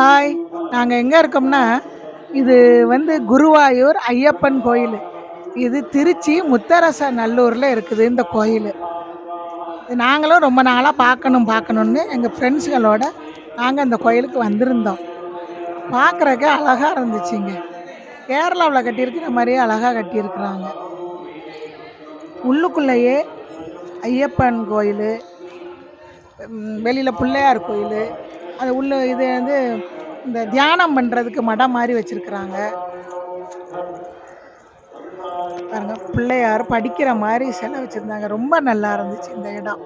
Hi. நாங்க எங்க இருக்கோம்னா, இது குருவாயூர் ஐயப்பன் கோயிலு. இது திருச்சி முத்தரசநல்லூர்ல இருக்குது இந்த கோயிலு. நாங்களும் ரொம்ப நாளா பார்க்கணும்னு எங்க ஃப்ரெண்ட்ஸுகளோட நாங்க அந்த கோயிலுக்கு வந்திருந்தோம். பார்க்குறதுக்கே அழகா இருந்துச்சுங்க. கேரளாவுல கட்டியிருக்கிற மாரியே அழகா கட்டியிருக்கிறாங்க. உள்ளுக்குள்ளயே ஐயப்பன் கோயிலு, வெளியில பிள்ளையார் கோயிலு, அது உள்ள இது இந்த தியானம் பண்றதுக்கு மடம் மாரி வச்சிருக்கிறாங்க. பாருங்க பிள்ளையார் படிக்கிற மாரி சிலை வச்சிருந்தாங்க. ரொம்ப நல்லா இருந்துச்சு இந்த இடம்.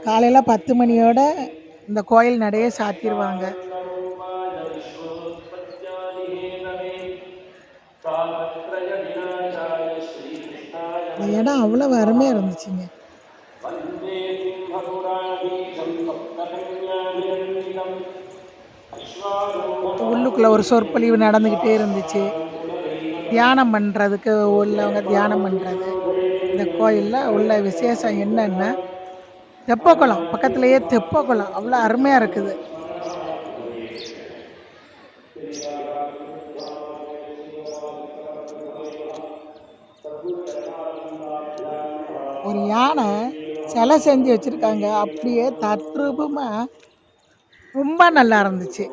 காலையில 10 மணியோட இந்த கோயில் நடைய சாத்திருவாங்க. இந்த இடம் அவ்வளவு அருமையா இருந்துச்சுங்க. உள்ளுக்குள்ள ஒரு சொற்பொழிவு நடந்துகிட்டே இருந்துச்சு. தியானம் பண்றதுக்கு உள்ளவங்க தியானம் பண்றது. இந்த கோயில்ல உள்ள விசேஷம் என்னன்னா, தெப்பக்குளம் பக்கத்திலேயே தெப்பக்குளம் அவ்வளோ அருமையா இருக்குது. ஒரு யானை சிலை செஞ்சு வச்சிருக்காங்க. அப்படியே தத்ரூபமா ரொம்ப நல்லா இருந்துச்சு.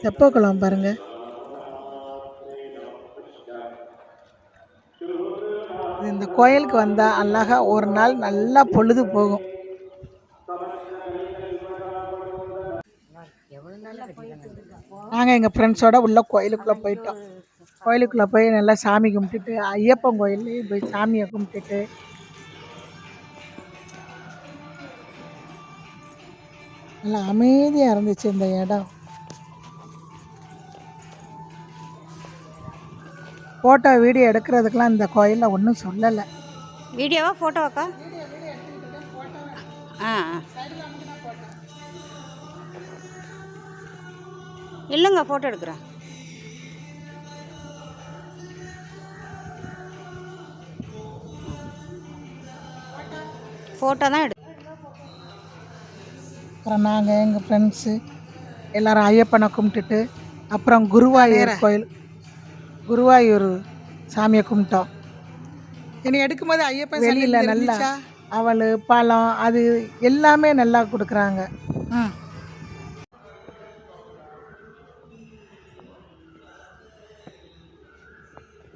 தெப்பக்குளம் பாருங்க. இந்த கோயிலுக்கு வந்தா அழகா ஒரு நாள் நல்லா பொழுது போகும். நாங்க எங்க ஃப்ரெண்ட்ஸோட உள்ள கோயிலுக்குள்ள போயிட்டோம். கோயிலுக்குள்ள போய் நல்லா சாமி கும்பிட்டுட்டு, ஐயப்பன் கோயில்லையும் போய் சாமியை கும்பிட்டுட்டு, நல்லா அமைதியா இருந்துச்சு இந்த இடம். ஃபோட்டோ, வீடியோ எடுக்கிறதுக்கெல்லாம் இந்த கோயிலில் ஒன்றும் சொல்லலை. வீடியோவா ஃபோட்டோவாக்கா? ஆ இல்லைங்க, ஃபோட்டோ எடுக்கிறேன். ஃபோட்டோ தான் அப்புறம் நாங்கள் எங்கள் ஃப்ரெண்ட்ஸு எல்லோரும் ஐயப்பனை கும்பிட்டுட்டு, அப்புறம் குருவாயூர் சாமியை கும்பிட்டோம். என்னை எடுக்கும்போது ஐயப்பன் வெளியில் நல்லா அவல், பழம் அது எல்லாமே நல்லா கொடுக்குறாங்க.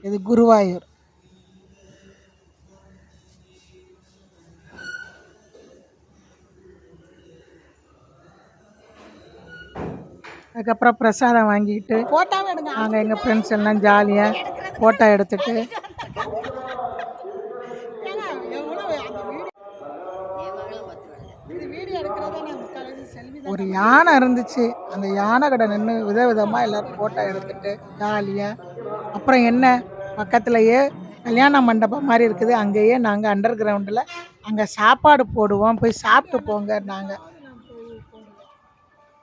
இது குருவாயூர். அதுக்கப்புறம் பிரசாதம் வாங்கிட்டு நாங்கள் எங்கள் ஃப்ரெண்ட்ஸ் எல்லாம் ஜாலியாக ஃபோட்டோ எடுத்துட்டு, ஒரு யானை இருந்துச்சு. அந்த யானை கடை நின்று விதவிதமாக எல்லோரும் ஃபோட்டோ எடுத்துட்டு ஜாலியாக. அப்புறம் என்ன, பக்கத்துலேயே கல்யாண மண்டபம் மாதிரி இருக்குது. அங்கேயே நாங்கள் அண்டர் கிரவுண்டில் அங்கே சாப்பாடு போடுவோம், போய் சாப்பிட்டு போங்க.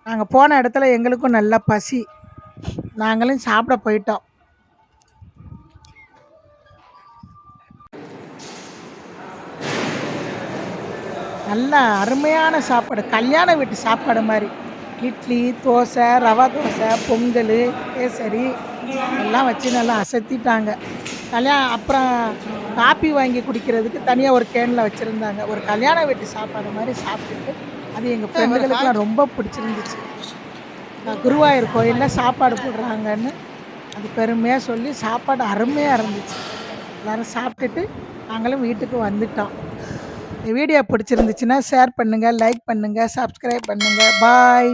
நாங்கள் போன இடத்துல எங்களுக்கும் நல்லா பசி, நாங்களும் சாப்பிட போயிட்டோம். நல்ல அருமையான சாப்பாடு, கல்யாண வீட்டு சாப்பாடு மாதிரி. இட்லி, தோசை, ரவா தோசை, பொங்கல், கேசரி எல்லாம் வச்சு நல்லா அசத்திட்டாங்க. அப்புறம் காப்பி வாங்கி குடிக்கிறதுக்கு தனியாக ஒரு கேனில் வச்சுருந்தாங்க. ஒரு கல்யாண வீட்டு சாப்பாடு மாதிரி சாப்பிட்டுட்டு, அது எங்கள் ஃப்ரெண்டுகளுக்குலாம் ரொம்ப பிடிச்சிருந்துச்சு. குருவாயூர் கோயிலில் சாப்பாடு போடுறாங்கன்னு அது பெருமையாக சொல்லி சாப்பாடு அருமையாக இருந்துச்சு. எல்லோரும் சாப்பிட்டுட்டு நாங்களும் வீட்டுக்கு வந்துட்டோம். இந்த வீடியோ பிடிச்சிருந்துச்சுன்னா ஷேர் பண்ணுங்கள், லைக் பண்ணுங்கள், சப்ஸ்கிரைப் பண்ணுங்கள். பாய்.